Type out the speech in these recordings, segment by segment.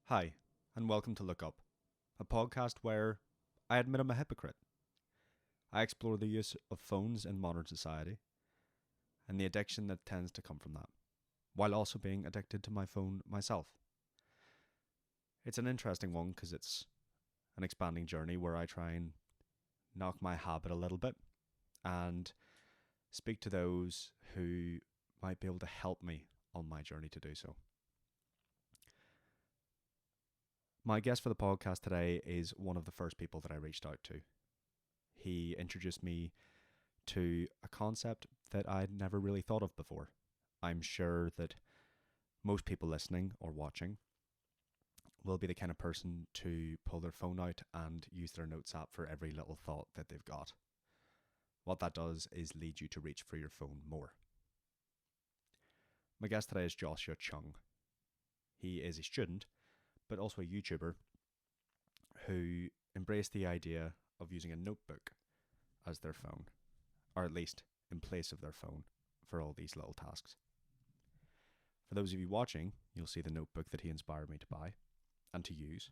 Hi, and welcome to Look Up, a podcast where I admit I'm a hypocrite. I explore the use of phones in modern society and the addiction that tends to come from that, while also being addicted to my phone myself. It's an interesting one because it's an expanding journey where I try and knock my habit a little bit and speak to those who might be able to help me on my journey to do so. My guest for the podcast today is one of the first people that I reached out to. He introduced me to a concept that I'd never really thought of before. I'm sure that most people listening or watching will be the kind of person to pull their phone out and use their notes app for every little thought that they've got. What that does is lead you to reach for your phone more. My guest today is Joshua Chung. He is a student, but also a YouTuber who embraced the idea of using a notebook as their phone, or at least in place of their phone, for all these little tasks. For those of you watching, you'll see the notebook that he inspired me to buy and to use,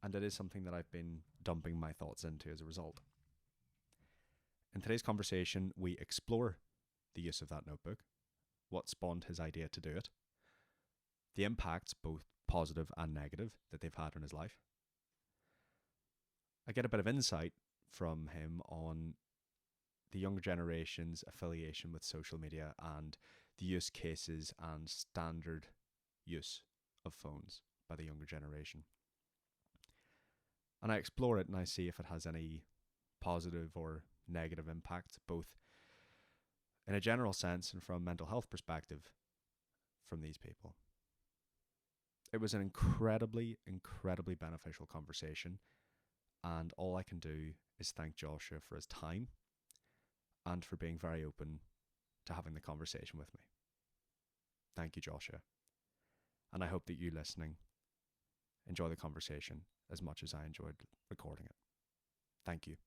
and it is something that I've been dumping my thoughts into as a result. In today's conversation, we explore the use of that notebook, what spawned his idea to do it, the impacts, both positive and negative, that they've had on his life. I get a bit of insight from him on the younger generation's affiliation with social media and the use cases and standard use of phones by the younger generation. And I explore it and I see if it has any positive or negative impact, both in a general sense and from a mental health perspective from these people. It was an incredibly beneficial conversation, and all I can do is thank Joshua for his time and for being very open to having the conversation with me. Thank you, Joshua. And I hope that you listening enjoy the conversation as much as I enjoyed recording it. Thank you.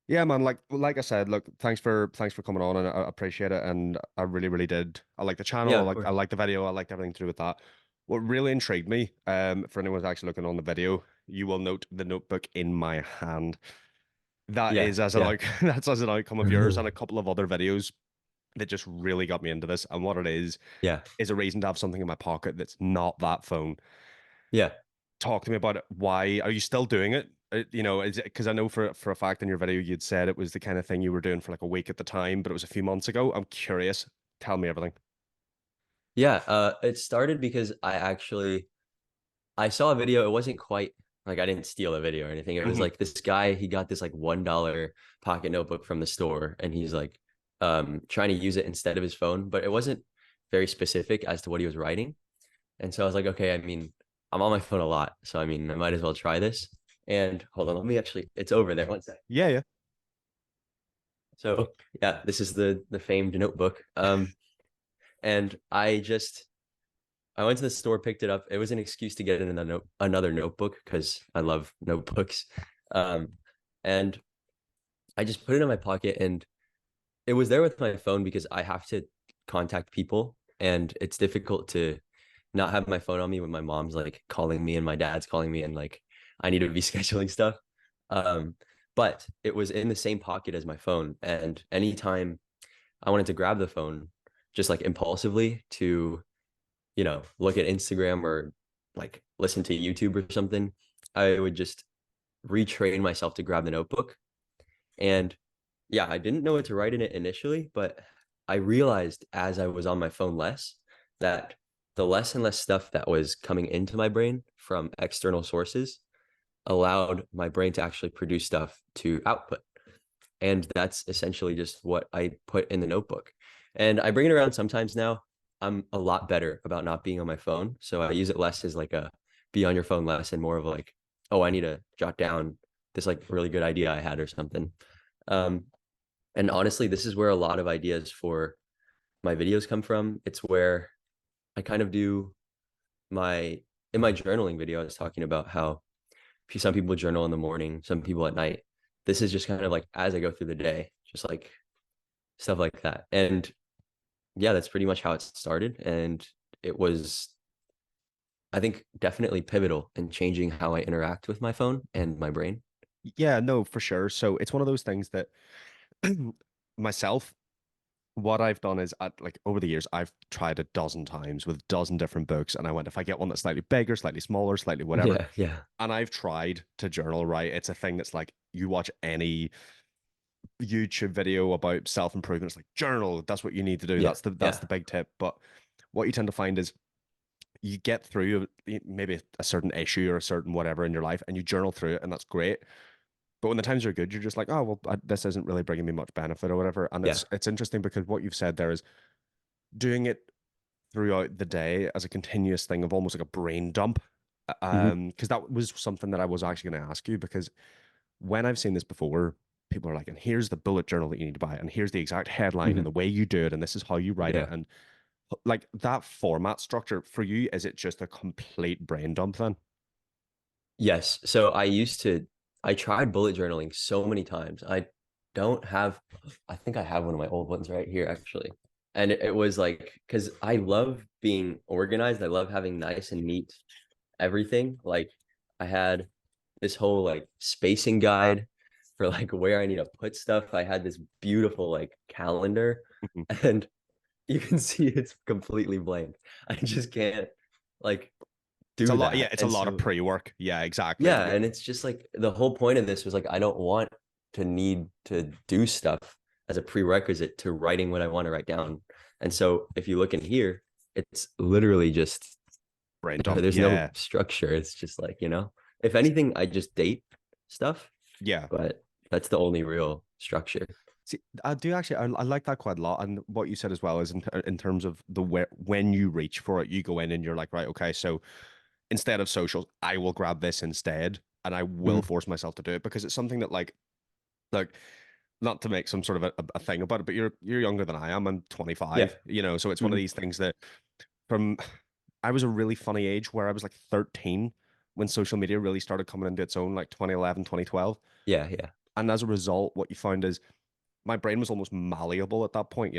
Yeah, man. Like I said, look, thanks for coming on, and I appreciate it, and I really did. I like the channel, Yeah, I of like course. I like the video, I liked everything to do with that. What really intrigued me, for anyone who's actually looking on the video, you will note the notebook in my hand. That Yeah, is as an yeah. out that's as an outcome of yours and a couple of other videos that just really got me into this. And what it Yeah, is a reason to have something in my pocket that's not that phone. yeah. Talk to me about it. Why are you still doing it? Is it because I know for a fact in your video you'd said it was the kind of thing you were doing for like a week at the time, but it was a few months ago. I'm curious. Tell me everything. Yeah, it started because I saw a video. It wasn't quite like I didn't steal a video or anything. It was Hmm. like this guy, he got this like $1 pocket notebook from the store and he's like trying to use it instead of his phone, but it wasn't very specific as to what he was writing. And so I was like, okay, I mean, I'm on my phone a lot, so I mean, I might as well try this. And hold on, let me actually, it's over there. One sec. Yeah, yeah. So yeah, this is the famed notebook. And I went to the store, picked it up. It was an excuse to get another notebook because I love notebooks. Um, and I just put it in my pocket, and it was there with my phone because I have to contact people, and it's difficult to not have my phone on me when my mom's like calling me and my dad's calling me, and like I need to be scheduling stuff. Um, but it was in the same pocket as my phone, and anytime I wanted to grab the phone, just like impulsively to look at Instagram or like listen to YouTube or something, I would just retrain myself to grab the notebook. And yeah, I didn't know what to write in it initially, but I realized as I was on my phone less that the less and less stuff that was coming into my brain from external sources allowed my brain to actually produce stuff to output. And that's essentially just what I put in the notebook. And I bring it around sometimes now. I'm a lot better about not being on my phone. So I use it less as like a be on your phone less and more of like, oh, I need to jot down this like really good idea I had or something. Um, and honestly, this is where a lot of ideas for my videos come from. It's where I kind of do my in my journaling video, I was talking about how some people journal in the morning, some people at night. This is just kind of like as I go through the day, just like stuff like that. And yeah, that's pretty much how it started. And it was, I think, definitely pivotal in changing how I interact with my phone and my brain. Yeah, no, for sure. So it's one of those things that myself, what I've done is like over the years, I've tried a dozen times with a dozen different books, and I went, if I get one that's slightly bigger, slightly smaller, slightly whatever, Yeah, yeah, and I've tried to journal, right? It's a thing that's like you watch any YouTube video about self-improvement, it's like journal, that's what you need to do. yeah, That's yeah, the big tip. But what you tend to find is you get through maybe a certain issue or a certain whatever in your life and you journal through it, and that's great. But when the times are good, you're just like, oh well, this isn't really bringing me much benefit or whatever. And yeah. it's interesting because what you've said there is doing it throughout the day as a continuous thing of almost like a brain dump. Hmm. Because that was something that I was actually going to ask you, because when I've seen this before, people are like, and here's the bullet journal that you need to buy, and here's the exact headline and Hmm. the way you do it, and this is how you write it. Yeah. And like that format structure for you, is it just a complete brain dump then? Yes. So I tried bullet journaling so many times. Don't have, I think I have one of my old ones right here actually. And it was like, because I love being organized. I love having nice and neat everything. Like I had this whole like spacing guide for like where I need to put stuff. I had this beautiful like calendar, Mhm. and you can see it's completely blank. I just can't like It's a do lot. Yeah, that. it's a And lot of so pre-work. Yeah, exactly. yeah, and it's just like the whole point of this was like I don't want to need to do stuff as a prerequisite to writing what I want to write down. And so if you look in here, it's literally just Brain dump. there's no Yeah. structure. It's just like, if anything, I just date stuff, Yeah. but that's the only real structure. See, I do actually. I like that quite a lot. And what you said as well is in terms of the where when you reach for it, you go in and you're like, right, okay, so instead of socials, I will grab this instead, and I will Mhm. force myself to do it because it's something that like not to make some sort of a thing about it, but you're younger than I am. I'm Yeah. 25, so it's one of Mhm. these things that from I was a really funny age where I was like 13 when social media really started coming into its own, like 2011, 2012. Yeah, yeah. And as a result, what you find is my brain was almost malleable at that point.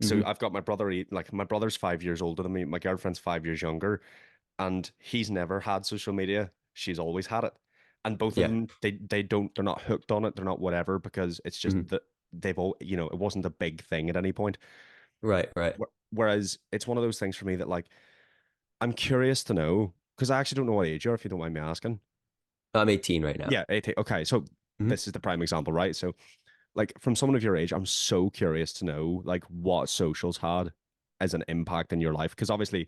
So Hmm. I've got my brother, like my brother's 5 years older than me, my girlfriend's 5 years younger, and he's never had social media. She's always had it. And both of Yeah. them, they're not hooked on it, they're not whatever, because it's just Hmm. that they've all, it wasn't a big thing at any point. Right, right. Whereas it's one of those things for me that like I'm curious to know, because I actually don't know what age you are, if you don't mind me asking. I'm 18 right now. Yeah, 18. Okay, so Mhm. this is the prime example, right? So like from someone of your age, I'm so curious to know like what socials had as an impact in your life. Because obviously,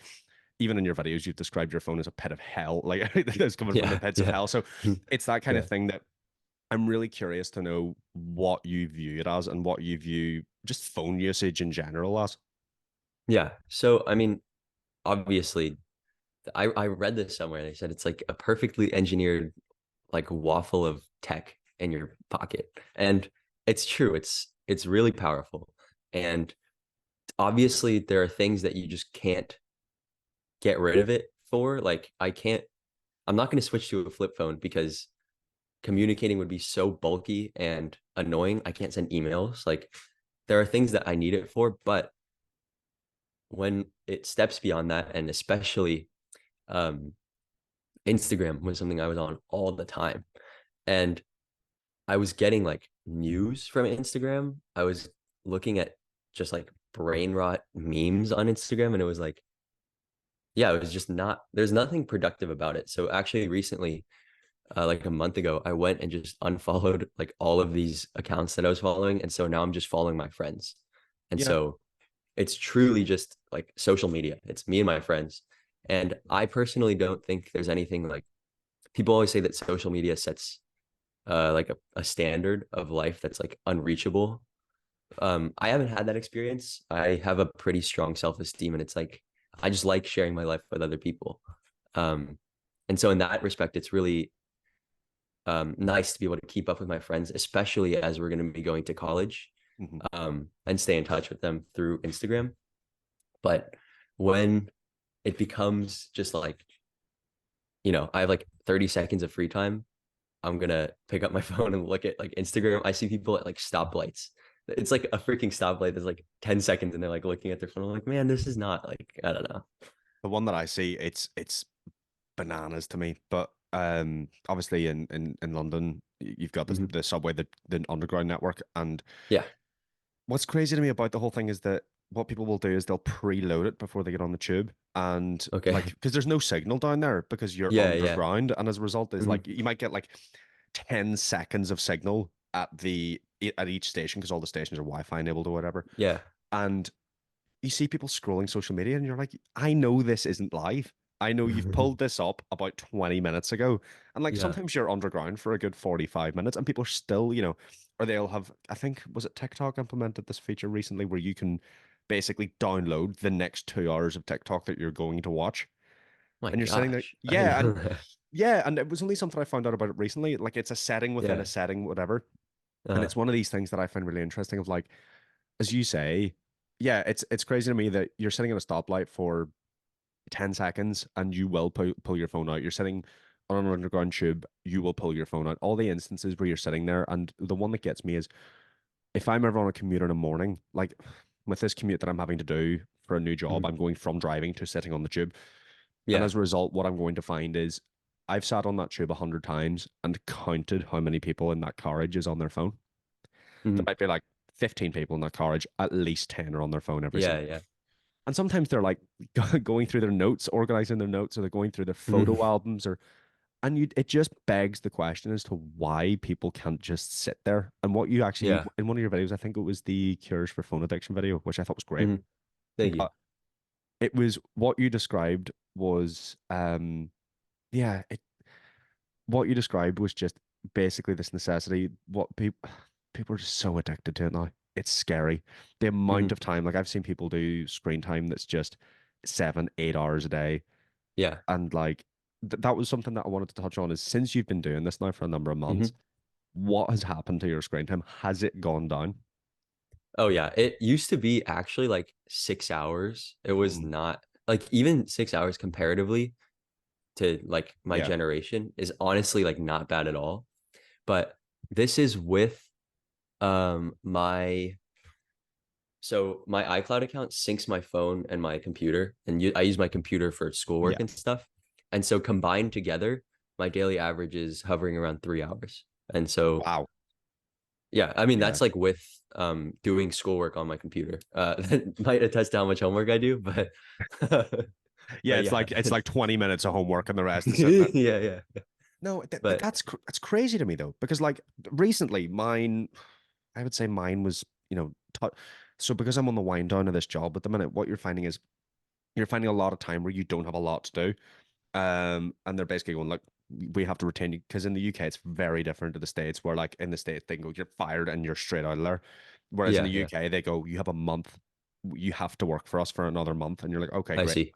even in your videos, you've described your phone as a pit of hell, like it's coming from the Yeah, pits of yeah. hell. So it's that kind of Yeah. thing that I'm really curious to know what you view it as and what you view just phone usage in general as. Yeah. So, I mean, obviously, I read this somewhere. They said it's like a perfectly engineered like waffle of tech in your pocket. And it's true. It's really powerful. And obviously there are things that you just can't get rid of it for. Like I'm not going to switch to a flip phone because communicating would be so bulky and annoying. I can't send emails. Like there are things that I need it for, but when it steps beyond that, and especially um Instagram was something I was on all the time. And I was getting like news from Instagram. I was looking at just like brain rot memes on Instagram, and it was like, yeah, it was just not, there's nothing productive about it. So actually recently, like a month ago, I went and just unfollowed like all of these accounts that I was following. And so now I'm just following my friends. And Yeah. so it's truly just like social media. It's me and my friends. And I personally don't think there's anything like, people always say that social media sets like a standard of life that's like unreachable. I haven't had that experience. I have a pretty strong self-esteem, and it's like I just like sharing my life with other people. Um, and so in that respect, it's really nice to be able to keep up with my friends, especially as we're going to be going to college, Mhm. and stay in touch with them through Instagram. But when it becomes just like, I have like 30 seconds of free time, I'm gonna pick up my phone and look at like Instagram. I see people at like stoplights it's like a freaking stoplight. There's like 10 seconds and they're like looking at their phone. I'm like, man, this is not like, I don't know. The one that I see, it's bananas to me. But obviously in London, you've got Mhm. the subway, the underground network, and Yeah. what's crazy to me about the whole thing is that what people will do is they'll preload it before they get on the tube, and like Okay. because there's no signal down there because you're Yeah. Yeah. underground, and as a result is Mhm. like you might get like 10 seconds of signal at each station because all the stations are Wi-Fi enabled or whatever, Yeah. and you see people scrolling social media and you're like, I know this isn't live. I know you've pulled this up about 20 minutes ago. And like Yeah. sometimes you're underground for a good 45 minutes and people are still, or they'll have, I think, was it TikTok implemented this feature recently where you can basically download the next 2 hours of TikTok that you're going to watch. My And you're sitting there, gosh. I yeah, didn't know and that. yeah, and it was only something I found out about it recently. Like it's a setting within a Yeah. setting, whatever. And Uh, it's one of these things that I find really interesting of like, as you say, yeah, it's crazy to me that you're sitting at a stoplight for 10 seconds and you will pull your phone out. You're sitting on an underground tube, you will pull your phone out. All the instances where you're sitting there, and the one that gets me is if I'm ever on a commute in the morning, like with this commute that I'm having to do for a new job, mhm. I'm going from driving to sitting on the tube. And Yeah. as a result, what I'm going to find is I've sat on that tube 100 times and counted how many people in that carriage is on their phone. There Mhm. might be like 15 people in that carriage, at least 10 are on their phone every Yeah. single. Yeah. And sometimes they're like going through their notes, organizing their notes, or they're going through their Mhm. photo albums, or and it just begs the question as to why people can't just sit there. And what you actually Yeah. in one of your videos, I think it was the Cures for Phone Addiction video, which I thought was great. Mhm. Thank you. But it was what you described was yeah, what you described was just basically this necessity. What people are just so addicted to it now. It's scary. The amount Mhm. of time, like I've seen people do screen time that's just 7, 8 hours a day. Yeah. And like that was something that I wanted to touch on is since you've been doing this now for a number of months, Mhm. what has happened to your screen time? Has it gone down? Oh yeah. It used to be actually like 6 hours. It was Mm, not like even 6 hours comparatively to like my yeah. generation is honestly like not bad at all. But this is with my so my iCloud account syncs my phone and my computer, and I use my computer for schoolwork Yeah. and stuff. And so combined together, my daily average is hovering around 3 hours. And so Wow. yeah, I mean Yeah. that's like with doing schoolwork on my computer. That might attest to how much homework I do, but Yeah, but it's yeah. like 20 minutes of homework and the rest is sitting there. Yeah, yeah. No, but But that's crazy to me though, because like recently mine, I would say mine was, so because I'm on the wind down of this job at the minute, what you're finding is you're finding a lot of time where you don't have a lot to do. And they're basically going, look, we have to retain you because in the UK it's very different to the States where like in the States they can go, you're fired and you're straight out of there. Whereas in the yeah, yeah. UK they go, you have a month, you have to work for us for another month, and you're like, okay, I great. see.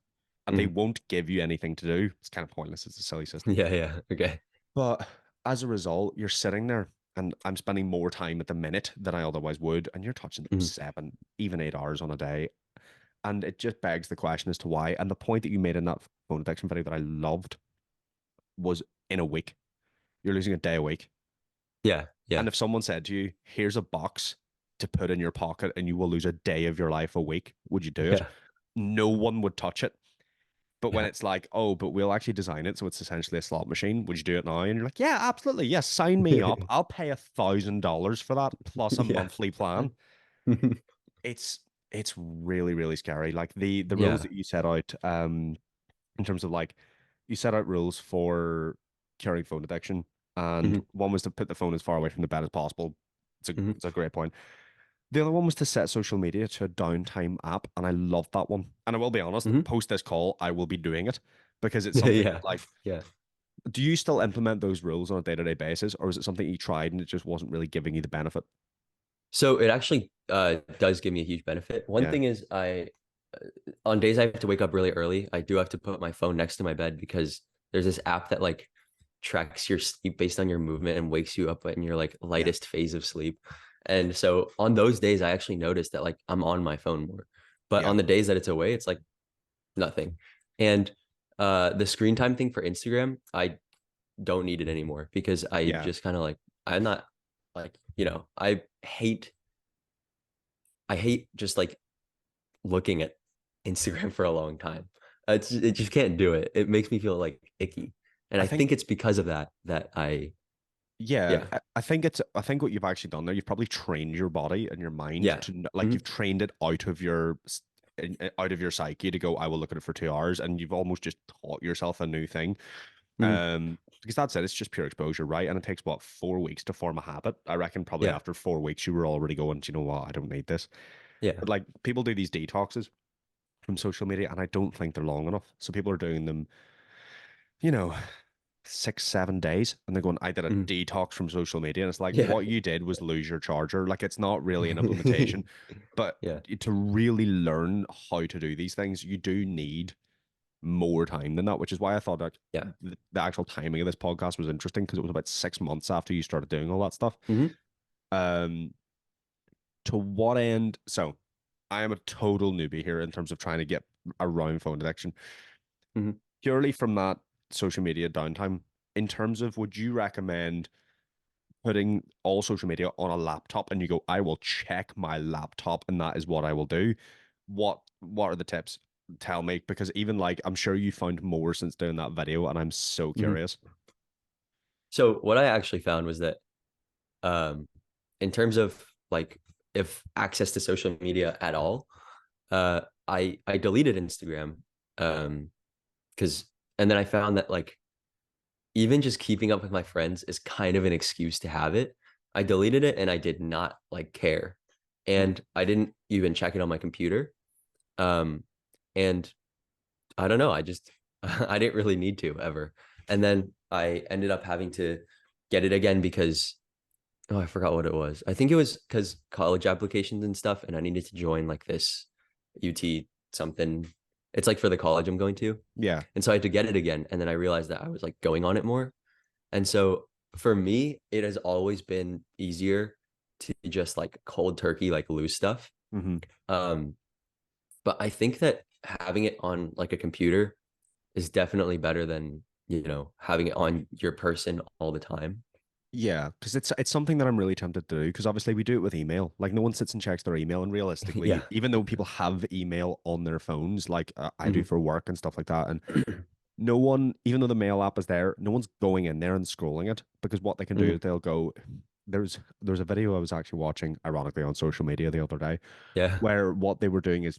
And they Mhm. won't give you anything to do. It's kind of pointless. It's a silly system. Yeah, yeah. Okay. But as a result, you're sitting there and I'm spending more time at the minute than I otherwise would. And you're touching Mhm. 7, even 8 hours on a day. And it just begs the question as to why. And the point that you made in that phone addiction video that I loved was in a week, you're losing a day a week. Yeah, And yeah. if someone said to you, here's a box to put in your pocket and you will lose a day of your life a week, would you do it? Yeah. No one would touch it. But when Yeah. it's like, oh, but we'll actually design it so it's essentially a slot machine, would you do it now? And you're like, yeah, absolutely. Yes, sign me up. I'll pay $1,000 for that plus a Yeah. monthly plan. It's it's really, really scary. Like the rules Yeah. that you set out, in terms of like you set out rules for curing phone addiction, and Mhm. one was to put the phone as far away from the bed as possible. Mhm. It's a great point. The other one was to set social media to a downtime app, and I love that one. And I will be honest, Mhm. post this call, I will be doing it because it's Yeah, something yeah. that like, Yeah. do you still implement those rules on a day-to-day basis, or is it something you tried and it just wasn't really giving you the benefit? So it actually does give me a huge benefit. One Yeah, thing is on days I have to wake up really early, I do have to put my phone next to my bed because there's this app that like tracks your sleep based on your movement and wakes you up in your like yeah, lightest phase of sleep. And so on those days, I actually notice that like I'm on my phone more. But yeah, on the days that it's away, it's like nothing. And the screen time thing for Instagram, I don't need it anymore because I yeah, just kind of like I'm not like, I hate I hate just like looking at Instagram for a long time. It just can't do it. It makes me feel like icky. And I I think think it's because of that I yeah, yeah. I think what you've actually done there, you've probably trained your body and your mind Yeah. to like Mhm. you've trained it out of your out of your psyche to go, I will look at it for 2 hours, and you've almost just taught yourself a new thing. Mhm. Because that's it, it's just pure exposure, right? And it takes what, 4 weeks to form a habit. I reckon probably Yeah. after 4 weeks you were already going, do you know what? I don't need this. Yeah. But like people do these detoxes from social media, and I don't think they're long enough. So people are doing them, you know, 6, 7 days, and they're going, I did a Mhm. detox from social media. And it's like, Yeah. what you did was lose your charger. Like, it's not really an implementation, but Yeah. to really learn how to do these things, you do need more time than that, which is why I thought that Yeah. the actual timing of this podcast was interesting because it was about 6 months after you started doing all that stuff. Hmm. Um, to what end? So, I am a total newbie here in terms of trying to get around phone addiction. Hmm. Purely from that social media downtime, in terms of would you recommend putting all social media on a laptop and you go, I will check my laptop and that is what I will do? What are the tips? Tell me, because even like I'm sure you found more since doing that video and I'm so Hmm. curious. So what I actually found was that um in terms of like if access to social media at all, I deleted Instagram because and then I found that like even just keeping up with my friends is kind of an excuse to have it. I deleted it and I did not like care. Mhm. And I didn't even check it on my computer. Um, and I don't know, I just I didn't really need to ever. And then I ended up having to get it again because oh, I forgot what it was. I think it was because college applications and stuff, and I needed to join like this UT something. It's like for the college I'm going to. Yeah. And so I had to get it again. And then I realized that I was like going on it more. And so for me, it has always been easier to just like cold turkey, like lose stuff. Hmm. Um, but I think that having it on like a computer is definitely better than, having it on your person all the time. Yeah, because it's something that I'm really tempted to do because obviously we do it with email. Like no one sits and checks their email, and realistically, Yeah. even though people have email on their phones, like I do Mhm. for work and stuff like that, and no one, even though the mail app is there, no one's going in there and scrolling it because what they can do is Mhm. they'll go. There's a video I was actually watching, ironically, on social media the other day, Yeah. where what they were doing is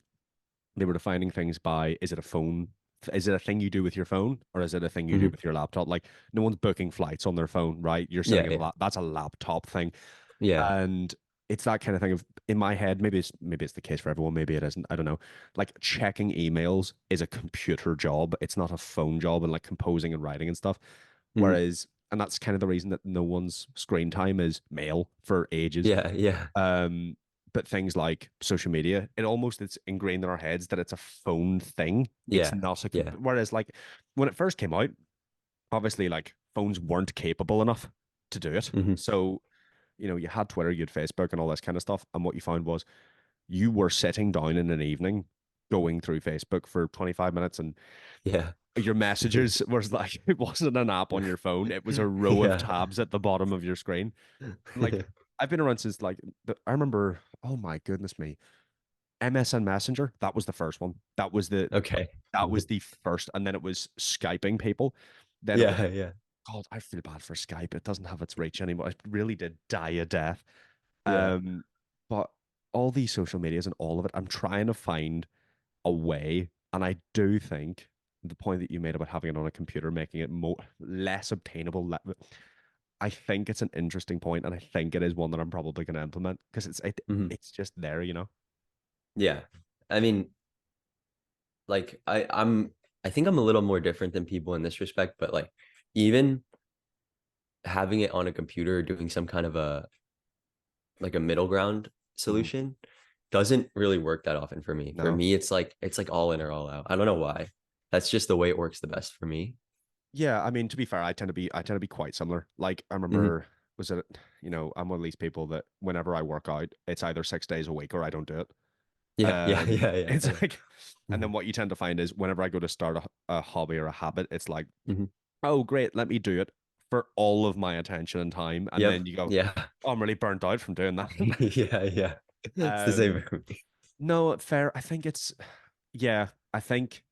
they were defining things by, is it a phone? Is it a thing you do with your phone or is it a thing you do Mhm. with your laptop? Like no one's booking flights on their phone, right? You're sitting Yeah. at Yeah. that's a laptop thing. Yeah. And it's that kind of thing of in my head, maybe it's the case for everyone, maybe it isn't. I don't know. Like checking emails is a computer job. It's not a phone job and like composing and writing and stuff. Mhm. Whereas, and that's kind of the reason that no one's screen time is mail for ages. Yeah. Yeah. Um, but things like social media, it's ingrained in our heads that it's a phone thing. It's Yeah. not Yeah. whereas like when it first came out, obviously like phones weren't capable enough to do it. Mhm. So, you had Twitter, you had Facebook and all this kind of stuff. And what you found was you were sitting down in an evening going through Facebook for 25 minutes and Yeah. your messages was like it wasn't an app on your phone. It was a row of Yeah. tabs at the bottom of your screen. Like I've been around since like I remember, oh my goodness me. MSN Messenger, that was the first one. Okay. That was the first, and then it was Skyping people. Then it was Yeah. Yeah. God, I feel bad for Skype. It doesn't have its reach anymore. It really did die a death. Yeah. Um, but all these social medias and all of it, I'm trying to find a way, and I do think the point that you made about having it on a computer, making it less obtainable. I think it's an interesting point, and I think it is one that I'm probably going to implement because Mhm. it's just there. Yeah. I mean, like I think I'm a little more different than people in this respect, but like even having it on a computer or doing some kind of a middle ground Mhm. solution doesn't really work that often for me. For No. me, it's like all in or all out. I don't know why. That's just the way it works the best for me. Yeah, I mean, to be fair, I tend to be quite similar. Like I Hmm. remember, was it, I'm one of these people that whenever I work out, it's either 6 days a week or I don't do it. Yeah, yeah, yeah, It's yeah. like, and Mhm. then what you tend to find is whenever I go to start a hobby or a habit, it's like, Mhm. oh, great, let me do it for all of my attention and time. And Yep. then you go, Yeah. oh, I'm really burnt out from doing that. Yeah, yeah. It's the same Um, for me. no, fair. I think it's yeah. I think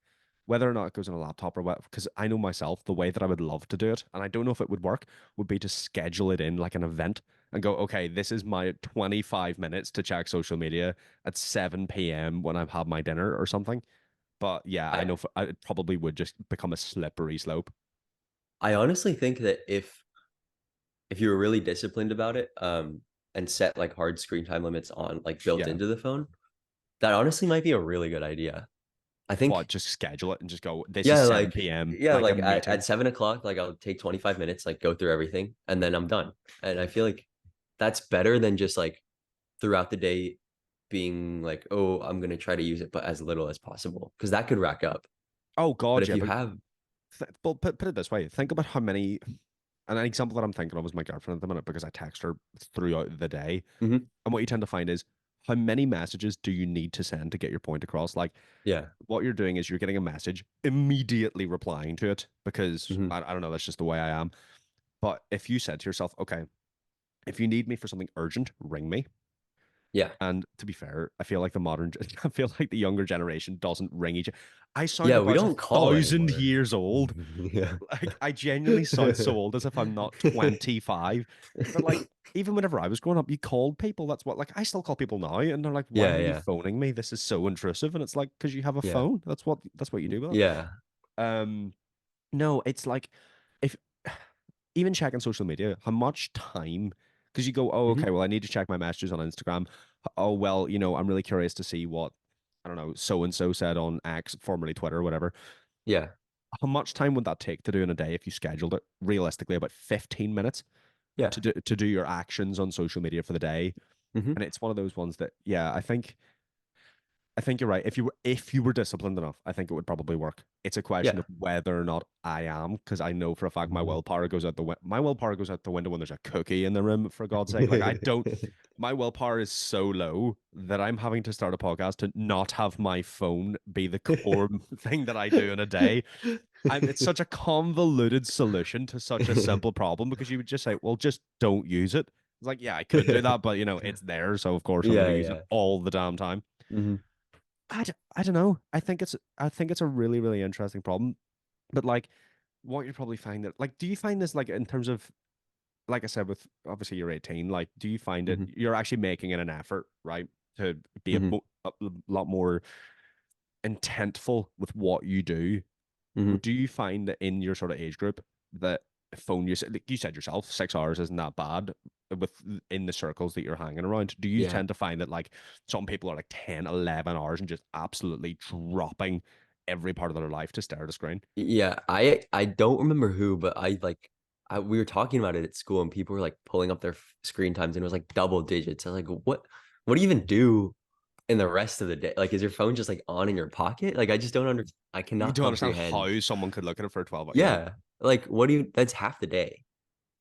whether or not it goes on a laptop or what, because I know myself, the way that I would love to do it, and I don't know if it would work, would be to schedule it in like an event and go, okay, this is my 25 minutes to check social media at 7 p.m. when I've had my dinner or something. But yeah, I I know it probably would just become a slippery slope. I honestly think that if you were really disciplined about it, and set like hard screen time limits on like built Yeah. into the phone, that honestly might be a really good idea. I What, think, just schedule it and just go, this is yeah, 7 p.m., like a like at meeting. 7 o'clock, like I'll take 25 minutes, like go through everything, and then I'm done. And I feel like that's better than just like throughout the day being like, oh, I'm gonna try to use it, but as little as possible, because that could rack up. Oh But God, if yeah, you but have, well, put it this way. Think about how many, and an example that I'm thinking of is my girlfriend at the minute because I text her throughout the day. Mhm. And what you tend to find is how many messages do you need to send to get your point across? Like Yeah, what you're doing is you're getting a message, immediately replying to it because hmm, I don't know, that's just the way I am. But if you said to yourself, okay, if you need me for something urgent, ring me. yeah, And to be fair, I feel like I feel like the younger generation doesn't ring each. I sound yeah, we about a don't call thousand anymore. years old. Yeah. Like I genuinely sound so old as if I'm not 25. But like even whenever I was growing up, you called people. That's what like I still call people now, and they're like, "Why Yeah, are you yeah, phoning me? This is so intrusive." And it's like, "Because you have a yeah, phone. That's what you do with it." yeah. No, it's like if even checking social media, how much time? Because you go, oh, Hmm. okay, well, I need to check my messages on Instagram. Oh, well, I'm really curious to see what, I don't know, so and so said on X, formerly Twitter, or whatever. Yeah, How much time would that take to do in a day if you scheduled it realistically about 15 minutes yeah. to do your actions on social media for the day? Hmm. And it's one of those ones that, yeah, I think you're right. If you were disciplined enough, I think it would probably work. It's a question Yeah. of whether or not I am, because I know for a fact Mhm. my willpower goes out the window when there's a cookie in the room, for God's sake. Like I don't my willpower is so low that I'm having to start a podcast to not have my phone be the core thing that I do in a day. It's such a convoluted solution to such a simple problem because you would just say, well, just don't use it. It's like, yeah, I could do that, but it's there, so of course I'm going Yeah, to use it yeah. all the damn time. Hmm. I don't know. I think it's a really really interesting problem. But like, what you probably find that like, do you find this like in terms of like I said with obviously you're 18. Like, do you find it Hmm. you're actually making it an effort, right, to be Hmm. a lot more intentful with what you do? Hmm. Do you find that in your sort of age group that phone use, like you said yourself, 6 hours isn't that bad with in the circles that you're hanging around? Do you Yeah. tend to find that like some people are like 10, 11 hours and just absolutely dropping every part of their life to stare at a screen? Yeah. I don't remember who, but we were talking about it at school, and people were like pulling up their screen times, and it was like double digits. I was like, what do you even do in the rest of the day? Like, is your phone just like on in your pocket? Like, I just don't under I You cannot don't understand comprehend. how someone could look at it for 12 hours. Yeah. Yeah. Like, what do you that's half the day.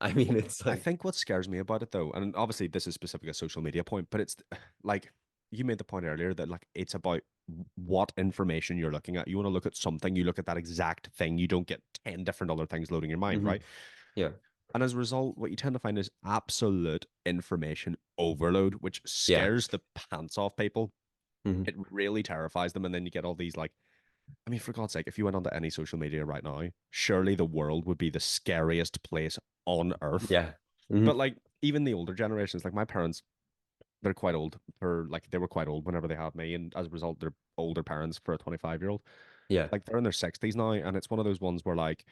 I mean, Well, it's I like, think what scares me about it though, and obviously this is specific a social media point, but it's like you made the point earlier that like it's about what information you're looking at. You want to look at something, you look at that exact thing. You don't get 10 different other things loading your mind, hmm, right? yeah. And as a result, what you tend to find is absolute information overload, which Yeah. scares the pants off people. Hmm. It really terrifies them. And then you get all these like, I mean, for God's sake, if you went onto any social media right now, surely the world would be the scariest place on earth. Yeah. Hmm. But like even the older generations, like my parents, they're quite old for like they were quite old whenever they had me, and as a result, they're older parents for a 25-year-old. Yeah. Like they're in their 60s now, and it's one of those ones where like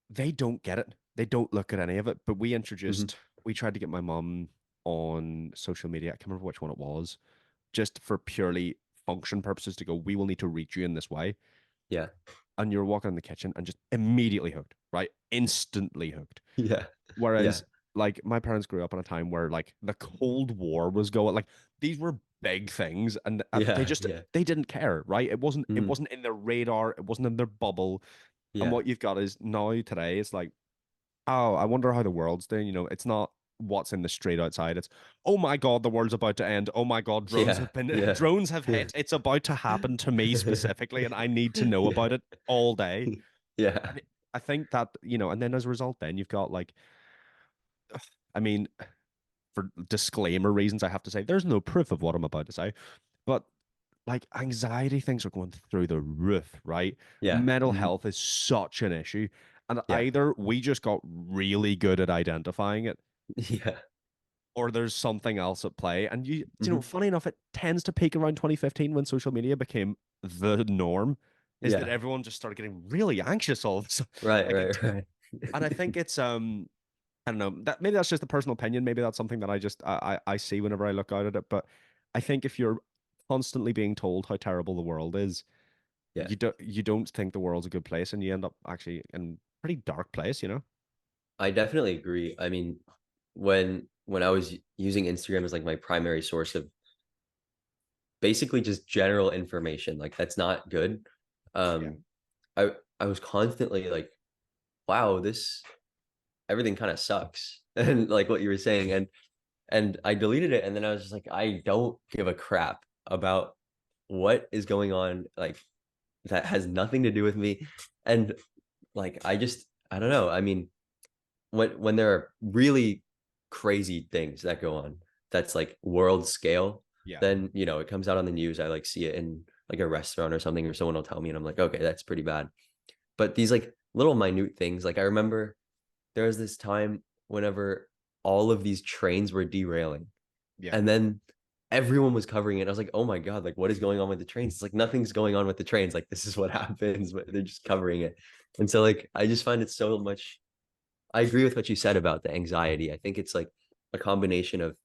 they don't get it. They don't look at any of it. But Hmm. we tried to get my mom on social media. I can't remember which one it was, just for purely function purposes to go, we will need to reach you in this way. Yeah. And you're walking in the kitchen and just immediately hooked, right? Instantly hooked. Yeah. Yeah. Whereas like my parents grew up in a time where like the Cold War was going, like these were big things, and they Yeah. just Yeah. they didn't care, right? It Hmm. wasn't in their radar, it wasn't in their bubble. And Yeah. what you've got is now today, it's like, oh, I wonder how the world's doing. It's not what's in the street outside. It's, oh my God, the world's about to end. Oh my God, drones Yeah. have been Yeah. drones have Yeah. hit. It's about to happen to me specifically, and I need to know Yeah. about it all day. Yeah. And I think that, and then as a result, then you've got like, I mean, for disclaimer reasons, I have to say there's no proof of what I'm about to say, but like anxiety things are going through the roof, right? Yeah. Mental Hmm. health is such an issue. And Yeah. either we just got really good at identifying it, Yeah. or there's something else at play. And you know, Hmm. funny enough, it tends to peak around 2015 when social media became the norm, is that Yeah. everyone just started getting really anxious all of a sudden. Right. Like Right. it, Right. and I think it's I don't know, that maybe that's just a personal opinion. Maybe that's something that I see whenever I look out at it. But I think if you're constantly being told how terrible the world is, Yeah. you don't think the world's a good place, and you end up actually in a pretty dark place, you know? I definitely agree. I mean, when I was using Instagram as like my primary source of basically just general information, like that's not good. Yeah. Um, I I was constantly like, wow, this everything kind of sucks, and like what you were saying, and I deleted it, and then I was just like, I don't give a crap about what is going on, like that has nothing to do with me, and like I don't know. I mean, when there are really crazy things that go on that's like world scale, Yeah. then it comes out on the news. I like see it in like a restaurant or something, or someone will tell me, and I'm like, okay, that's pretty bad. But these like little minute things, like I remember there was this time whenever all of these trains were derailing, Yeah. and then everyone was covering it. I was like, oh my God, like what is going on with the trains? It's like nothing's going on with the trains. Like this is what happens, but they're just covering it. And so like I just find it so much. I agree with what you said about the anxiety. I think it's like a combination of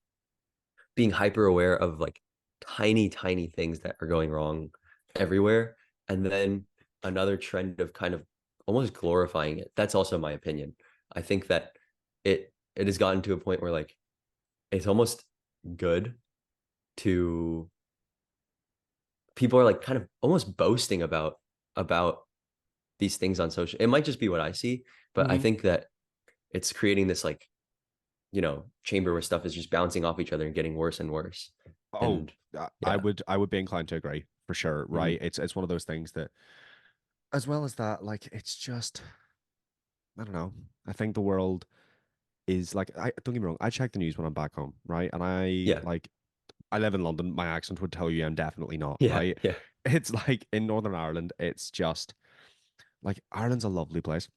being hyper aware of like tiny, tiny things that are going wrong everywhere. And then another trend of kind of almost glorifying it. That's also my opinion. I think that it has gotten to a point where like it's almost good to people are like kind of almost boasting about these things on social. It might just be what I see, but I Hmm. think that it's creating this like chamber where stuff is just bouncing off each other and getting worse and worse. Oh, And I yeah. would be inclined to agree for sure, Hmm. right? It's one of those things that, as well as that, like it's just I don't know. I think the world is like I don't get me wrong. I check the news when I'm back home, right? And Yeah. I live in London. My accent would tell you I'm definitely not, Yeah. right? Yeah. It's like in Northern Ireland, it's just like Ireland's a lovely place.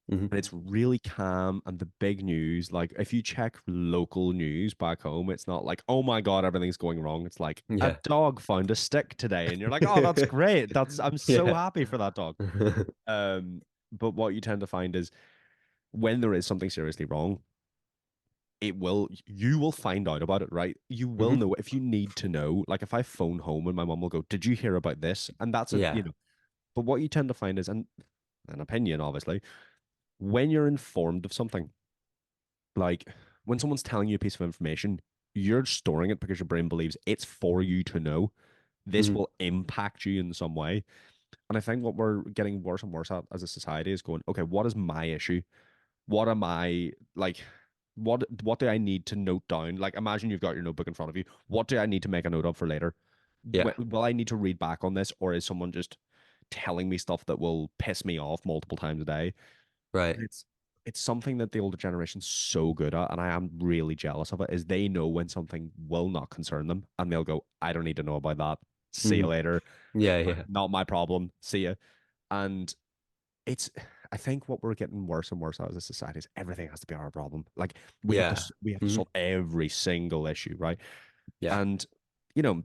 Hmm. And it's really calm and the big news, like if you check local news back home, it's not like, oh my God, everything's going wrong. It's like a Yeah. dog found a stick today, and you're like, oh, that's great. That's I'm so Yeah. happy for that dog. But what you tend to find is when there is something seriously wrong, you will find out about it, right? You will Hmm. know if you need to know. Like if I phone home and my mom will go, did you hear about this? And that's a Yeah. but what you tend to find is an opinion, obviously, when you're informed of something, like when someone's telling you a piece of information, you're storing it because your brain believes it's for you to know. This Hmm. will impact you in some way. And I think what we're getting worse and worse at as a society is going, okay, what is my issue? What am I like? What do I need to note down? Like, imagine you've got your notebook in front of you. What do I need to make a note of for later? Yeah. Will I need to read back on this, or is someone just telling me stuff that will piss me off multiple times a day? Right. It's something that the older generation's so good at, and I am really jealous of it, is they know when something will not concern them, and they'll go, I don't need to know about that. See you Hmm. later. Yeah. Yeah. Not my problem. See you. And it's I think what we're getting worse and worse at as a society is everything has to be our problem. Like Yeah. we have to Hmm. solve every single issue, right? Yeah. And you know,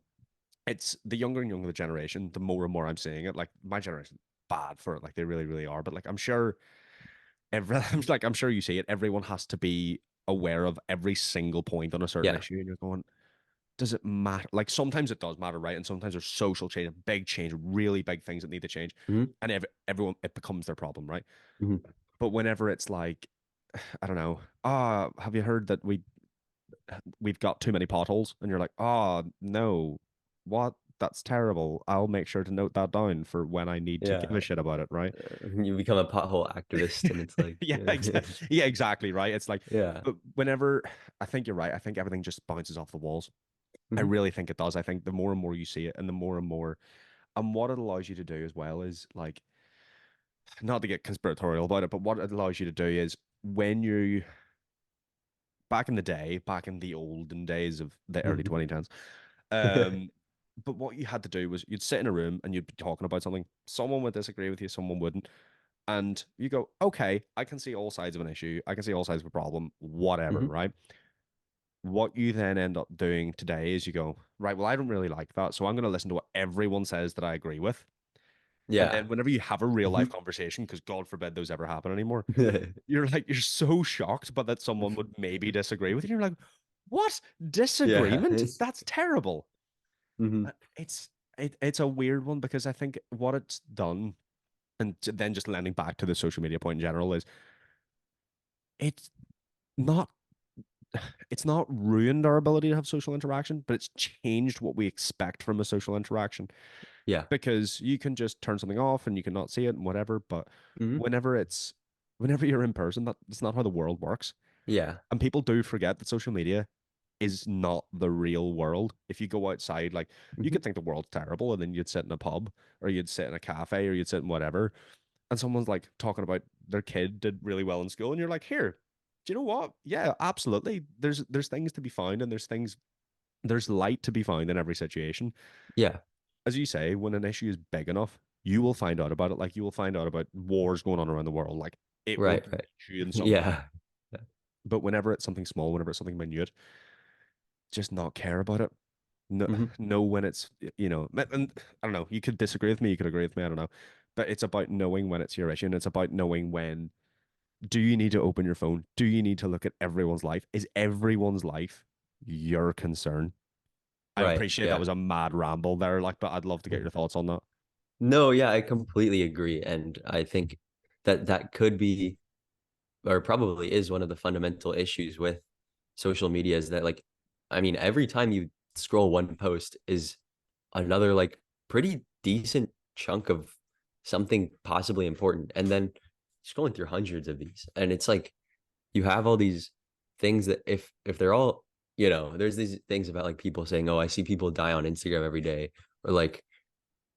it's the younger and younger the generation, the more and more I'm seeing it. Like my generation, bad for it, like they really, really are. But like I'm sure I'm sure you see it. Everyone has to be aware of every single point on a certain Yeah. issue, and you're going, does it matter? Like sometimes it does matter, right? And sometimes there's social change, big change, really big things that need to change, Hmm. and everyone it becomes their problem, right? Hmm. But whenever it's like, I don't know, have you heard that we've got too many potholes? And you're like, oh no, what? That's terrible. I'll make sure to note that down for when I need to give Yeah. a shit about it, right? You become a pothole activist, and it's like, Yeah, exactly. Yeah, exactly, right. It's like, yeah. but whenever I think you're right, I think everything just bounces off the walls. I Hmm. really think it does. I think the more and more you see it, and the more and more, and what it allows you to do as well is like, not to get conspiratorial about it, but what it allows you to do is when you back in the day, back in the olden days of the early Mhm. 2010s. Um, but what you had to do was you'd sit in a room and you'd be talking about something. Someone would disagree with you, someone wouldn't. And you go, okay, I can see all sides of an issue. I can see all sides of a problem, whatever, Mhm. right? What you then end up doing today is you go, right, well, I don't really like that. So I'm going to listen to what everyone says that I agree with. And Yeah. then whenever you have a real life Mhm. conversation, because God forbid those ever happen anymore, you're like, you're so shocked, but that someone would maybe disagree with you. You're like, what? Yeah. Disagreement? That's terrible. Mhm. It's it's a weird one because I think what it's done, and then just landing back to the social media point in general, is it's not it's not ruined our ability to have social interaction, but it's changed what we expect from a social interaction. Yeah. Because you can just turn something off and you cannot see it and whatever. But Mhm. whenever it's whenever you're in person, that's not how the world works. Yeah. And people do forget that social media is not the real world. If you go outside, like you Mhm. could think the world's terrible, and then you'd sit in a pub or you'd sit in a cafe or you'd sit in whatever, and someone's like talking about their kid did really well in school, and you're like, here, do you know what? Yeah, absolutely. There's things to be found, and there's light to be found in every situation. Yeah. As you say, when an issue is big enough, you will find out about it. Like you will find out about wars going on around the world. Like it will Right. reach Right. you in some way. Yeah. But whenever it's something small, whenever it's something minute, just not care about it. No, Mhm. know when it's and I don't know. You could disagree with me, you could agree with me. I don't know, but it's about knowing when it's your issue, and it's about knowing when do you need to open your phone? Do you need to look at everyone's life? Is everyone's life your concern? I Right. appreciate that Yeah. was a mad ramble there, like, but I'd love to get your thoughts on that. No, yeah, I completely agree. And I think that that could be, or probably is, one of the fundamental issues with social media is that, like, I mean, every time you scroll one post is another, like, pretty decent chunk of something possibly important. And then scrolling through hundreds of these. And it's like you have all these things that if they're all, there's these things about like people saying, oh, I see people die on Instagram every day, or like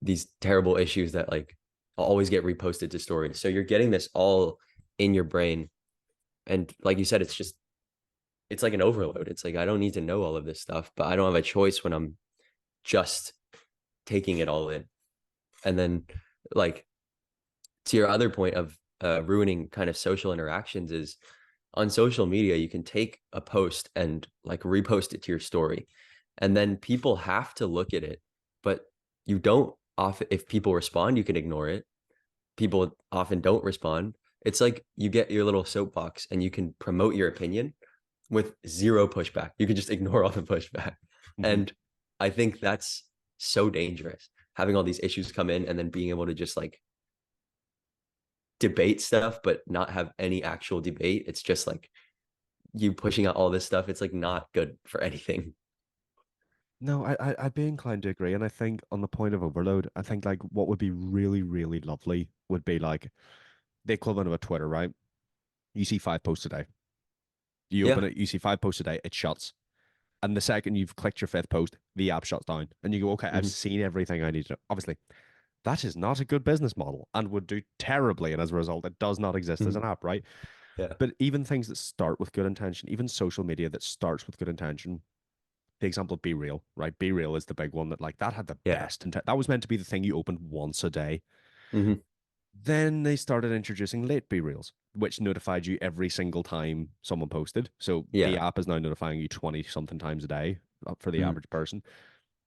these terrible issues that like always get reposted to stories. So you're getting this all in your brain. And like you said, it's like an overload. It's like I don't need to know all of this stuff, but I don't have a choice when I'm just taking it all in. And then like to your other point of ruining kind of social interactions is on social media, you can take a post and like repost it to your story. And then people have to look at it, but you don't often, if people respond, you can ignore it. People often don't respond. It's like you get your little soapbox and you can promote your opinion with zero pushback. You can just ignore all the pushback. Mm-hmm. And I think that's so dangerous, having all these issues come in and then being able to just like debate stuff, but not have any actual debate. It's just like you pushing out all this stuff. It's like not good for anything. No, I'd be inclined to agree. And I think on the point of overload, I think like what would be really, really lovely would be like the equivalent of a Twitter, right? You see 5 posts a day. You open Yeah. it, you see 5 posts a day, it shuts. And the second you've clicked your fifth post, the app shuts down. And you go, okay, I've Hmm. seen everything I need to know. Obviously, that is not a good business model and would do terribly. And as a result, it does not exist as Hmm. an app, right? Yeah. But even things that start with good intention, even social media that starts with good intention, the example of Be Real, right? Be Real is the big one that like that had the Yeah. best intent. That was meant to be the thing you opened once a day. Hmm. Then they started introducing late Be Reals, which notified you every single time someone posted. So the Yeah. app is now notifying you 20 something times a day for the Hmm. average person.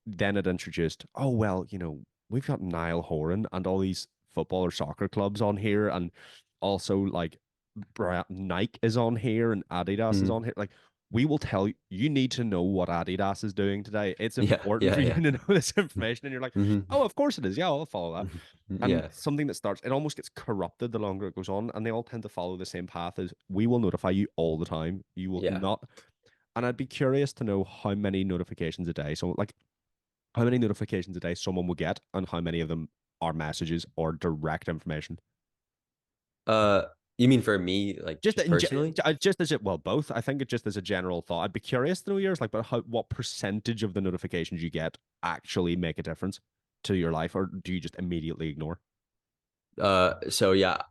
Then it introduced, oh, well, we've got Niall Horan and all these football or soccer clubs on here. And also, like, Nike is on here and Adidas is Hmm. on here. Like, we will tell you, you need to know what Adidas is doing today. It's Yeah. important Yeah. for you Yeah. to know this information. And you're like, Hmm. oh, of course it is. Yeah, I'll follow that. And Yeah. something that starts, it almost gets corrupted the longer it goes on. And they all tend to follow the same path as we will notify you all the time. You will Yeah. not. And I'd be curious to know how many notifications a day. So, like, how many notifications a day someone will get and how many of them are messages or direct information. Uh, you mean for me, like Just just personally? just as it well both. I think it just as a general thought. I'd be curious to know yours, like, but what percentage of the notifications you get actually make a difference to your life, or do you just immediately ignore? So yeah,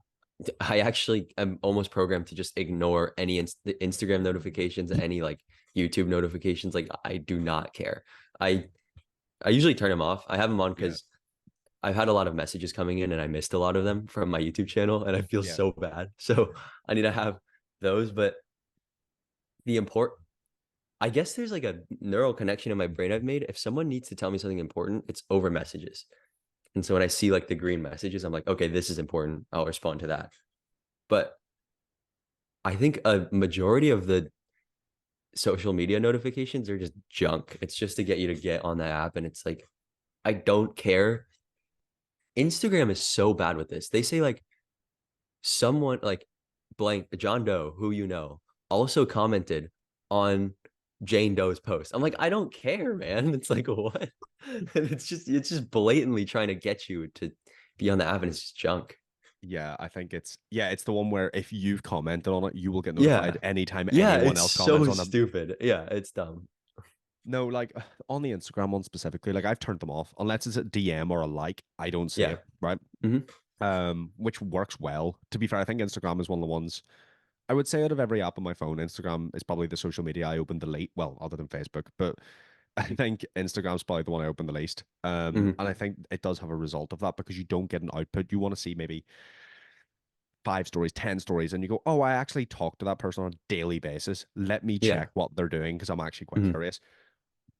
I actually am almost programmed to just ignore any the Instagram notifications, any like YouTube notifications. Like I do not care. I I usually turn them off. I have them on Yeah. because I've had a lot of messages coming in and I missed a lot of them from my YouTube channel and I feel Yeah. so bad. So I need to have those. But the important, I guess there's like a neural connection in my brain I've made. If someone needs to tell me something important, it's over messages. And so when I see like the green messages, I'm like, okay, this is important. I'll respond to that. But I think a majority of the social media notifications are just junk. It's just to get you to get on the app. And it's like, I don't care. Instagram is so bad with this. They say like someone like blank John Doe, who you know, also commented on Jane Doe's post. I'm like, I don't care, man. It's like what? And it's just blatantly trying to get you to be on the app and it's just junk. Yeah, I think it's the one where if you've commented on it, you will get notified Yeah. anytime Yeah, anyone it's else comments so on them. stupid. Yeah, it's dumb. No, like on the Instagram one specifically, like I've turned them off unless it's a DM or a like. I don't see Yeah. it, right? Hmm. Which works well. To be fair, I think Instagram is one of the ones I would say out of every app on my phone, Instagram is probably the social media I open the late. Well, other than Facebook, but I think Instagram's probably the one I open the least. Hmm. And I think it does have a result of that because you don't get an output. You want to see maybe 5 stories, 10 stories, and you go, oh, I actually talk to that person on a daily basis. Let me Yeah. check what they're doing because I'm actually quite Hmm. curious.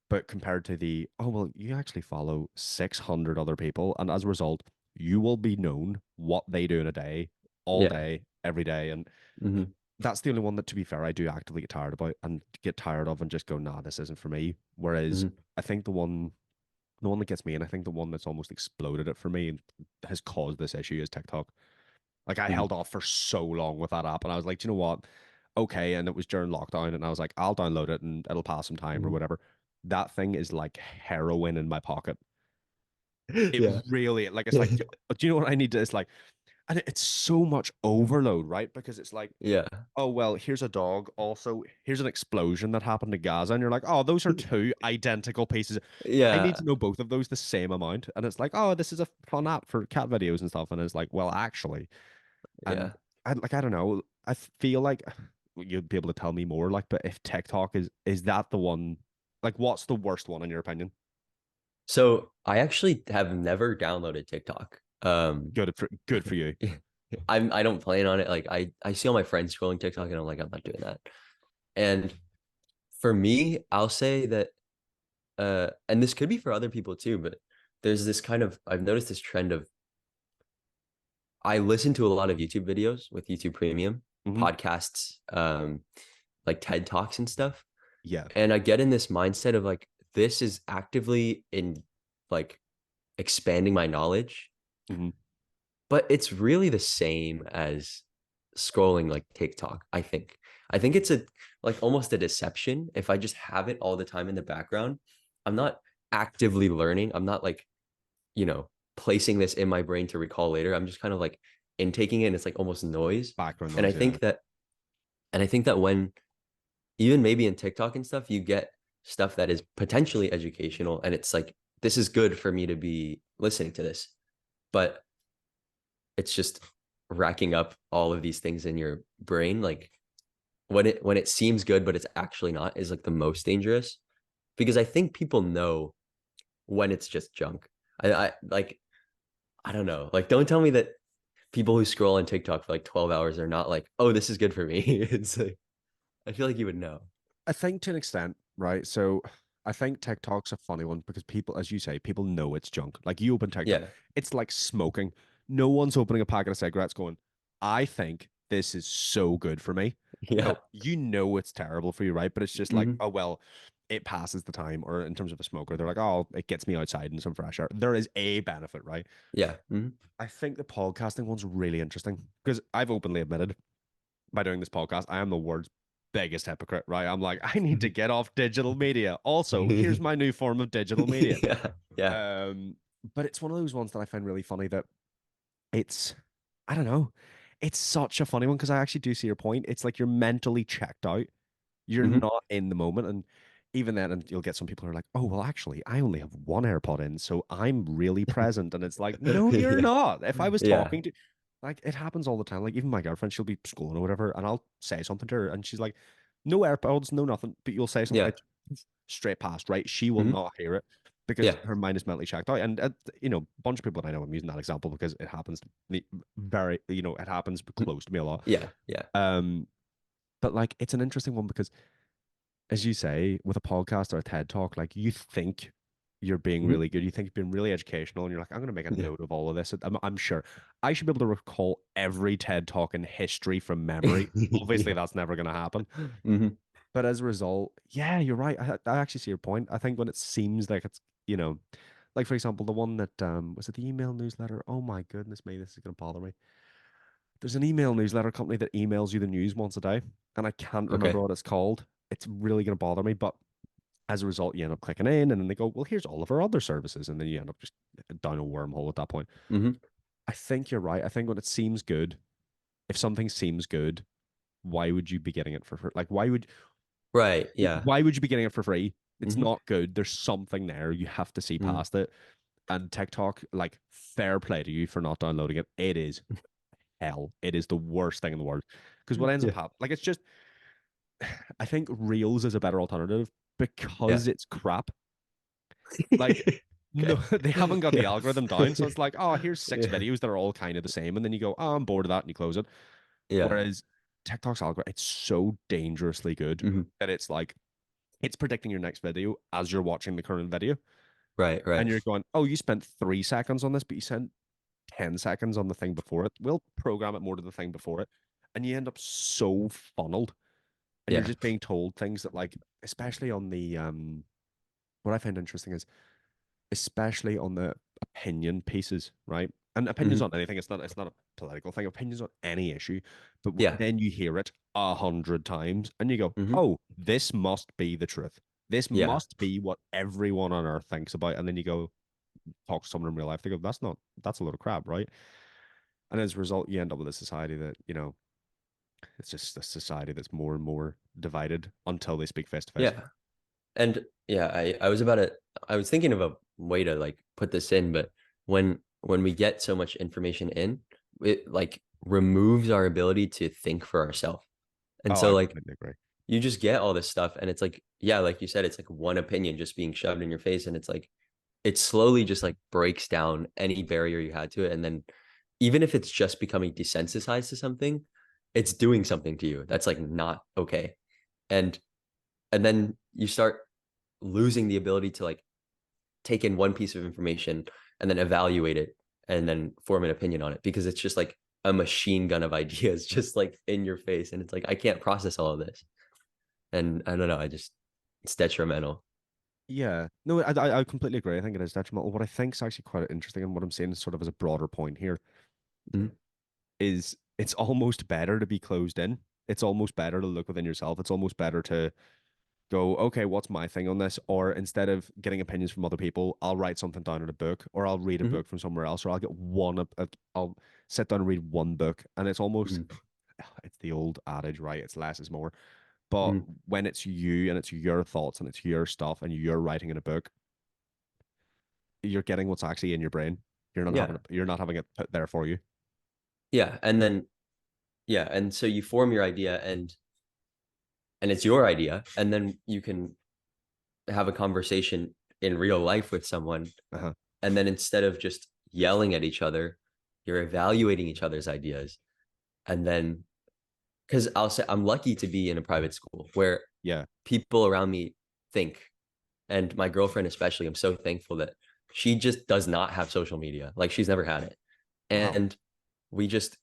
But compared to the, oh, well, you actually follow 600 other people. And as a result, you will be known what they do in a day, all Yeah. day, every day. And Hmm. that's the only one that, to be fair, I do actively get tired about and get tired of and just go, nah, this isn't for me. Whereas Hmm. I think the one that gets me, and I think the one that's almost exploded it for me and has caused this issue is TikTok. Like I Hmm. held off for so long with that app, and I was like, do you know what? Okay, and it was during lockdown, and I was like, I'll download it and it'll pass some time or Hmm. whatever. That thing is like heroin in my pocket. It Yeah. really, like, it's like, do you know what I need to? It's like, and it's so much overload, right? Because it's like, Yeah. oh well, here's a dog. Also, here's an explosion that happened in Gaza, and you're like, oh, those are two identical pieces. I need Yeah. to know both of those the same amount, and it's like, oh, this is a fun app for cat videos and stuff, and it's like, well, actually, and Yeah. I don't know, I feel like you'd be able to tell me more, like, but if TikTok is that the one, like, what's the worst one in your opinion? So I actually have never downloaded TikTok. Good for you. I don't plan on it. Like I see all my friends scrolling TikTok and I'm like, I'm not doing that. And for me, I'll say that and this could be for other people too, but there's this kind of I've noticed this trend of I listen to a lot of YouTube videos with YouTube Premium, Hmm. podcasts, like TED Talks and stuff. Yeah. And I get in this mindset of like, this is actively in like expanding my knowledge, Hmm. but it's really the same as scrolling like TikTok, I think. I think it's a like almost a deception. If I just have it all the time in the background, I'm not actively learning. I'm not like, placing this in my brain to recall later. I'm just kind of like intaking it and it's like almost noise. Background And I noise. Yeah. think that and I think that when even maybe in TikTok and stuff, you get stuff that is potentially educational and it's like this is good for me to be listening to this. But it's just racking up all of these things in your brain like when it seems good but it's actually not is like the most dangerous because I think people know when it's just junk. I like I don't know. Like don't tell me that people who scroll on TikTok for like 12 hours are not like, "Oh, this is good for me." It's like I feel like you would know. I think to an extent, right? So I think TikTok's a funny one because people, as you say, people know it's junk. Like you open TikTok, Yeah. it's like smoking. No one's opening a packet of cigarettes going, I think this is so good for me. No, Yeah. you know it's terrible for you, right? But it's just like, Hmm. oh, well, it passes the time. Or in terms of a smoker, they're like, oh, it gets me outside in some fresh air. There is a benefit, right? Yeah. Hmm. I think the podcasting one's really interesting because I've openly admitted by doing this podcast, I am the world's biggest hypocrite, right? I'm like, I need to get off digital media. Also, here's my new form of digital media. Yeah. Yeah. Um, but it's one of those ones that I find really funny that it's, I don't know, it's such a funny one because I actually do see your point. It's like you're mentally checked out. You're Hmm. not in the moment. And even then, and you'll get some people who are like, oh, well, actually, I only have one AirPod in, so I'm really present. And it's like, no, you're Yeah. not. If I was Yeah. talking to Like it happens all the time. Like even my girlfriend, she'll be scrolling or whatever, and I'll say something to her, and she's like, "No AirPods, no nothing." But you'll say something Yeah. like straight past, right? She will Hmm. not hear it because Yeah. her mind is mentally checked out. And a bunch of people that I know, I'm using that example because it happens to me very, it happens Mm. close to me a lot. Yeah. Yeah. Um, but like it's an interesting one because, as you say, with a podcast or a TED talk, like you think you're being Hmm. really good. You think you're being really educational, and you're like, I'm going to make a Yeah. note of all of this. I'm sure I should be able to recall every TED talk in history from memory. Obviously, Yeah. that's never going to happen. Hmm. But as a result, yeah, you're right. I actually see your point. I think when it seems like it's, like for example, the one that was it the email newsletter? Oh my goodness me, this is going to bother me. There's an email newsletter company that emails you the news once a day, and I can't remember Okay. what it's called. It's really going to bother me, but as a result, you end up clicking in, and then they go, "Well, here's all of our other services," and then you end up just down a wormhole at that point. Hmm. I think you're right. I think when it seems good, if something seems good, why would you be getting it for free? Like, Right. Yeah. why would you be getting it for free? It's Hmm. not good. There's something there. You have to see Hmm. past it. And TikTok, like, fair play to you for not downloading it. It is hell. It is the worst thing in the world. Because what ends up Yeah. happening, like, it's just, I think Reels is a better alternative Yeah. because it's crap. Like, no, Okay. they haven't got the Yeah. algorithm down. So it's like, oh, here's six Yeah. videos that are all kind of the same. And then you go, oh, I'm bored of that. And you close it. Yeah. Whereas TikTok's algorithm, it's so dangerously good Hmm. that it's like, it's predicting your next video as you're watching the current video. Right. And Right. you're going, oh, you spent 3 seconds on this, but you spent 10 seconds on the thing before it. We'll program it more to the thing before it. And you end up so funneled. And you're Yeah. just being told things that, like, especially on the, what I find interesting is, especially on the opinion pieces, right? And opinions Hmm. on anything, it's not a political thing, opinions on any issue. But Yeah. then you hear it 100 times and you go, Hmm. oh, this must be the truth. This Yeah. must be what everyone on earth thinks about. And then you go, talk to someone in real life, they go, that's a load of crap, right? And as a result, you end up with a society that, it's just a society that's more and more divided until they speak face to face. Yeah. And yeah, I was thinking of a way to like put this in, but when we get so much information in, it like removes our ability to think for ourselves. And Oh, so I like completely agree. you just get all this stuff and it's like, yeah, like you said, it's like one opinion just being shoved in your face. And it's like it slowly just like breaks down any barrier you had to it. And then even if it's just becoming desensitized to something, it's doing something to you that's like not okay. And and then you start losing the ability to like take in one piece of information and then evaluate it and then form an opinion on it because it's just like a machine gun of ideas just like in your face and it's like I can't process all of this and I don't know, I just it's detrimental. Yeah, no, I completely agree. I think it is detrimental. What I think is actually quite interesting, and what I'm saying is sort of as a broader point here, Mhm. is it's almost better to be closed in. It's almost better to look within yourself. It's almost better to go, okay, what's my thing on this? Or instead of getting opinions from other people, I'll write something down in a book, or I'll read a Mhm. book from somewhere else, or I'll get I'll sit down and read one book, and it's almost, Mhm. it's the old adage, right? It's less is more. But Mhm. when it's you and it's your thoughts and it's your stuff and you're writing in a book, you're getting what's actually in your brain. Yeah. You're not having it put there for you. Yeah, and then yeah, and so you form your idea and it's your idea and then you can have a conversation in real life with someone Uh-huh. and then instead of just yelling at each other, you're evaluating each other's ideas and then because I'll say I'm lucky to be in a private school where Yeah. people around me think, and my girlfriend especially, I'm so thankful that she just does not have social media. Like she's never had it. Wow. And we just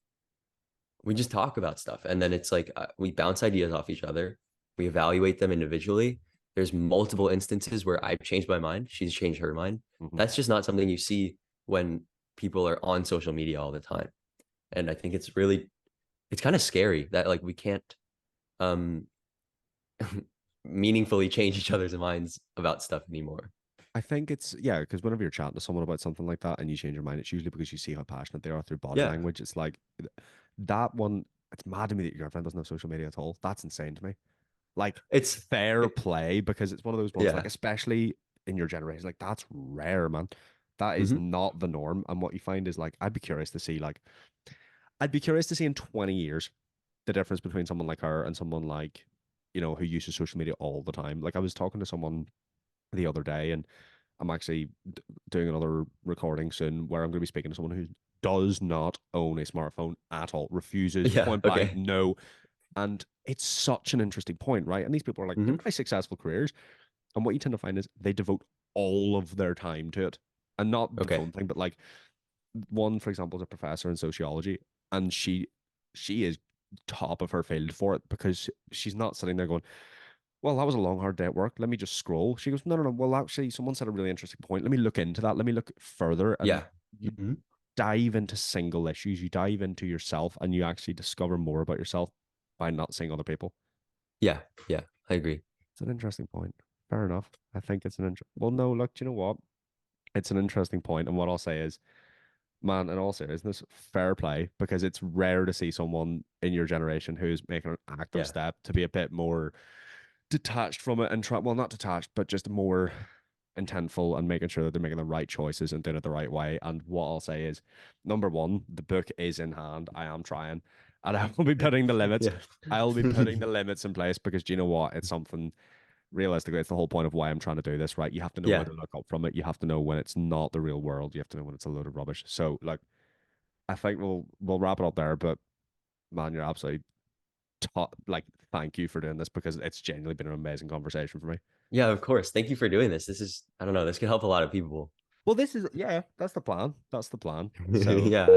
we just talk about stuff and then it's like we bounce ideas off each other. We evaluate them individually. There's multiple instances where I've changed my mind, she's changed her mind. Hmm. That's just not something you see when people are on social media all the time. And I think it's kind of scary that like we can't um meaningfully change each other's minds about stuff anymore. I think it's, yeah, because whenever you're chatting to someone about something like that and you change your mind, it's usually because you see how passionate they are through body Yeah. language. It's like that one. It's mad to me that your girlfriend doesn't have social media at all. That's insane to me. Like, It's fair play, because it's one of those ones, like, yeah. especially in your generation, like, that's rare, man. That is Hmm. not the norm. And what you find is, like, I'd be curious to see, like, I'd be curious to see in 20 years the difference between someone like her and someone like, who uses social media all the time. Like I was talking to someone the other day, and I'm actually doing another recording soon where I'm going to be speaking to someone who does not own a smartphone at all, refuses Yeah. point blank, Okay. no. And it's such an interesting point, right? And these people are like, they're Hmm. very successful careers. And what you tend to find is they devote all of their time to it. And not the Okay. phone thing, but like one, for example, is a professor in sociology, and she is top of her field for it because she's not sitting there going, well, that was a long, hard day at work. Let me just scroll. She goes, no, no, no. Well, actually, someone said a really interesting point. Let me look into that. Let me look further. And Yeah. you Hmm. dive into single issues. You dive into yourself, and you actually discover more about yourself by not seeing other people. Yeah. Yeah. I agree. It's an interesting point. Fair enough. I think it's an well, no, look, do you know what? It's an interesting point, and what I'll say is, man, in all seriousness, fair play because it's rare to see someone in your generation who's making an active Yeah. step to be a bit more detached from it and try, well, not detached, but just more intentful and making sure that they're making the right choices and doing it the right way. And what I'll say is, number one, the book is in hand. I am trying, and I will be putting the limits. Yeah. I'll be putting the limits in place because do you know what? It's something realistically, it's the whole point of why I'm trying to do this, right? You have to know when Yeah. to look up from it. You have to know when it's not the real world. You have to know when it's a load of rubbish. So, like, I think we'll wrap it up there. But man, you're absolutely top. Like, thank you for doing this because it's genuinely been an amazing conversation for me. Yeah, of course. Thank you for doing this. This is, I don't know, this could help a lot of people. Well, this is yeah, that's the plan. That's the plan. So Yeah.